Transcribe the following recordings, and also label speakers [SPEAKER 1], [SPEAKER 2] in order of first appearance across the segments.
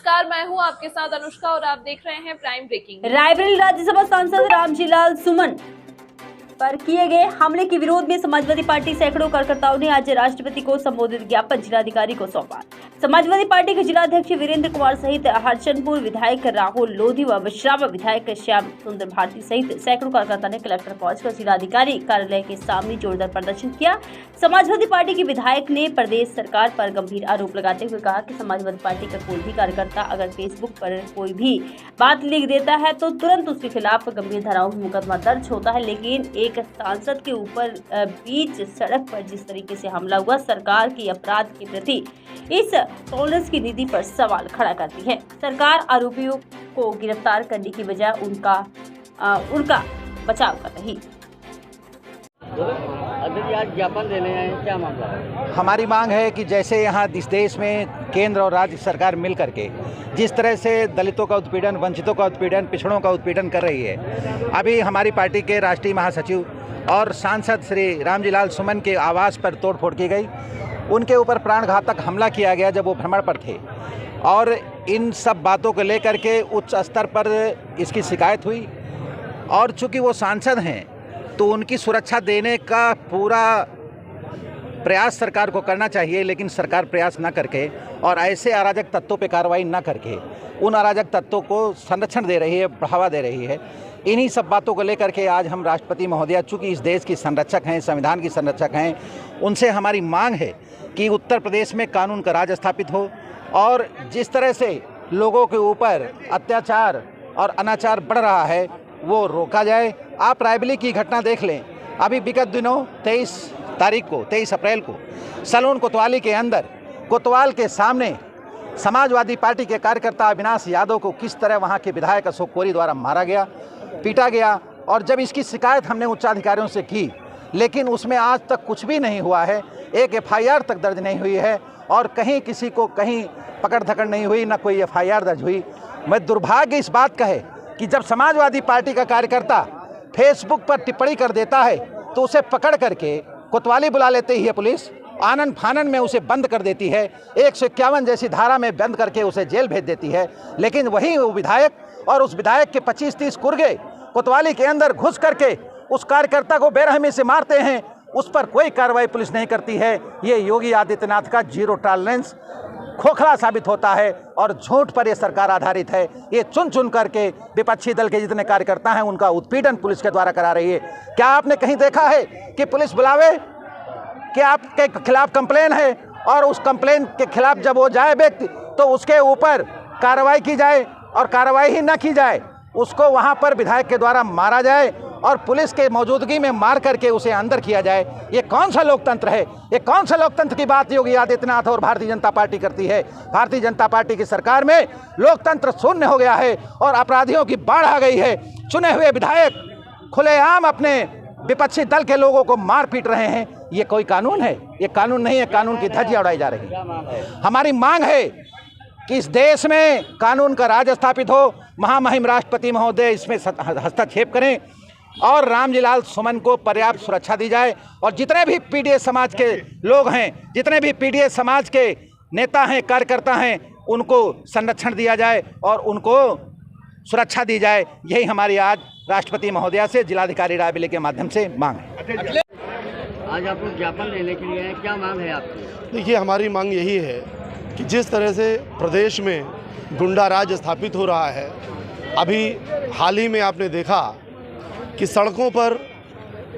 [SPEAKER 1] नमस्कार, मैं हूं आपके साथ अनुष्का और आप देख रहे हैं प्राइम ब्रेकिंग।
[SPEAKER 2] रायबरेली राज्यसभा सांसद रामजीलाल सुमन पर किए गए हमले के विरोध में समाजवादी पार्टी सैकड़ों कार्यकर्ताओं ने आज राष्ट्रपति को संबोधित ज्ञापन जिलाधिकारी को सौंपा। समाजवादी पार्टी के जिलाध्यक्ष वीरेंद्र कुमार सहित हरचंदपुर विधायक राहुल लोधी व विश्रामा विधायक श्याम सुंदर भारती सहित सैकड़ों कार्यकर्ताओं ने कलेक्टर पहुंचकर जिलाधिकारी कार्यालय के सामने जोरदार प्रदर्शन किया। समाजवादी पार्टी के विधायक ने प्रदेश सरकार पर गंभीर आरोप लगाते हुए कहा कि समाजवादी पार्टी का कोई भी कार्यकर्ता अगर फेसबुक पर कोई भी बात लिख देता है तो तुरंत उसके खिलाफ गंभीर धाराओं में मुकदमा दर्ज होता है, लेकिन एक सांसद के ऊपर बीच सड़क पर जिस तरीके से हमला हुआ सरकार की अपराध के प्रति इस टॉलरेंस की नीति पर सवाल खड़ा करती है। सरकार आरोपियों को गिरफ्तार करने की बजाय उनका बचाव कर रही।
[SPEAKER 3] आज ज्ञापन देने हैं, क्या मामला है?
[SPEAKER 4] हमारी मांग है कि जैसे यहाँ इस देश में केंद्र और राज्य सरकार मिल करके जिस तरह से दलितों का उत्पीड़न, वंचितों का उत्पीड़न, पिछड़ों का उत्पीड़न कर रही है, अभी हमारी पार्टी के राष्ट्रीय महासचिव और सांसद श्री रामजीलाल सुमन के आवास पर तोड़फोड़ की गई। उनके ऊपर प्राणघातक हमला किया गया जब वो भ्रमण पर थे और इन सब बातों को लेकर के उच्च स्तर पर इसकी शिकायत हुई और चूँकि वो सांसद हैं तो उनकी सुरक्षा देने का पूरा प्रयास सरकार को करना चाहिए, लेकिन सरकार प्रयास न करके और ऐसे अराजक तत्वों पे कार्रवाई न करके उन अराजक तत्वों को संरक्षण दे रही है, बढ़ावा दे रही है। इन्हीं सब बातों को लेकर के आज हम राष्ट्रपति महोदया, चूँकि इस देश की संरक्षक हैं, संविधान की संरक्षक हैं, उनसे हमारी मांग है कि उत्तर प्रदेश में कानून का राज स्थापित हो और जिस तरह से लोगों के ऊपर अत्याचार और अनाचार बढ़ रहा है वो रोका जाए। आप रायबरेली की घटना देख लें, अभी विगत दिनों 23 अप्रैल को सलोन कोतवाली के अंदर कोतवाल के सामने समाजवादी पार्टी के कार्यकर्ता अविनाश यादव को किस तरह वहां के विधायक अशोक कोरी द्वारा मारा गया, पीटा गया। और जब इसकी शिकायत हमने उच्चाधिकारियों से की, लेकिन उसमें आज तक कुछ भी नहीं हुआ है, एक FIR तक दर्ज नहीं हुई है और कहीं किसी को कहीं पकड़ धकड़ नहीं हुई, न कोई FIR दर्ज हुई। मैं दुर्भाग्य इस बात का है कि जब समाजवादी पार्टी का कार्यकर्ता फेसबुक पर टिप्पणी कर देता है तो उसे पकड़ करके कोतवाली बुला लेती है पुलिस, आनन फानन में उसे बंद कर देती है, 151 जैसी धारा में बंद करके उसे जेल भेज देती है। लेकिन वहीं वो विधायक और उस विधायक के 25-30 कुर्गे कोतवाली के अंदर घुस करके उस कार्यकर्ता को बेरहमी से मारते हैं, उस पर कोई कार्रवाई पुलिस नहीं करती है। ये योगी आदित्यनाथ का जीरो टॉलरेंस खोखला साबित होता है और झूठ पर यह सरकार आधारित है। ये चुन चुन करके विपक्षी दल के जितने कार्यकर्ता हैं उनका उत्पीड़न पुलिस के द्वारा करा रही है। क्या आपने कहीं देखा है कि पुलिस बुलावे कि आपके खिलाफ कंप्लेन है और उस कंप्लेन के खिलाफ जब वो जाए व्यक्ति तो उसके ऊपर कार्रवाई की जाए, और कार्रवाई ही न की जाए उसको वहाँ पर विधायक के द्वारा मारा जाए और पुलिस के मौजूदगी में मार करके उसे अंदर किया जाए? ये कौन सा लोकतंत्र है? ये कौन सा लोकतंत्र की बात योगी आदित्यनाथ और भारतीय जनता पार्टी करती है? भारतीय जनता पार्टी की सरकार में लोकतंत्र शून्य हो गया है और अपराधियों की बाढ़ आ गई है। चुने हुए विधायक खुलेआम अपने विपक्षी दल के लोगों को मार पीट रहे हैं। ये कोई कानून है? ये कानून नहीं है, कानून की धज्जियां उड़ाई जा रही है। हमारी मांग है कि इस देश में कानून का राज स्थापित हो, महामहिम राष्ट्रपति महोदय इसमें हस्तक्षेप करें और रामजीलाल सुमन को पर्याप्त सुरक्षा दी जाए और जितने भी PDS समाज के लोग हैं, जितने भी PDS समाज के नेता हैं, कार्यकर्ता हैं, उनको संरक्षण दिया जाए और उनको सुरक्षा दी जाए। यही हमारी आज राष्ट्रपति महोदया से जिलाधिकारी रायबरेली के माध्यम से मांग है।
[SPEAKER 3] आज आप लोग ज्ञापन देने के लिए हैं, क्या मांग है आपकी?
[SPEAKER 5] देखिए, हमारी मांग यही है कि जिस तरह से प्रदेश में गुंडा राज स्थापित हो रहा है, अभी हाल ही में आपने देखा कि सड़कों पर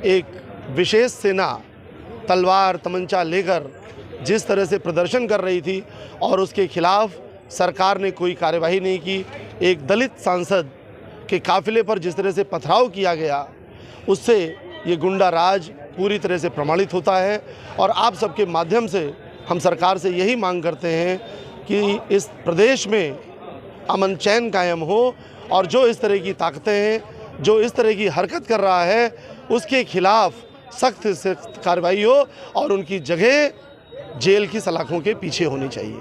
[SPEAKER 5] एक विशेष सेना तलवार तमंचा लेकर जिस तरह से प्रदर्शन कर रही थी और उसके खिलाफ सरकार ने कोई कार्यवाही नहीं की। एक दलित सांसद के काफिले पर जिस तरह से पथराव किया गया, उससे ये गुंडा राज पूरी तरह से प्रमाणित होता है। और आप सबके माध्यम से हम सरकार से यही मांग करते हैं कि इस प्रदेश में अमन चैन कायम हो और जो इस तरह की ताकतें हैं, जो इस तरह की हरकत कर रहा है, उसके खिलाफ सख्त से कार्रवाई हो और उनकी जगह जेल की सलाखों के पीछे होनी चाहिए।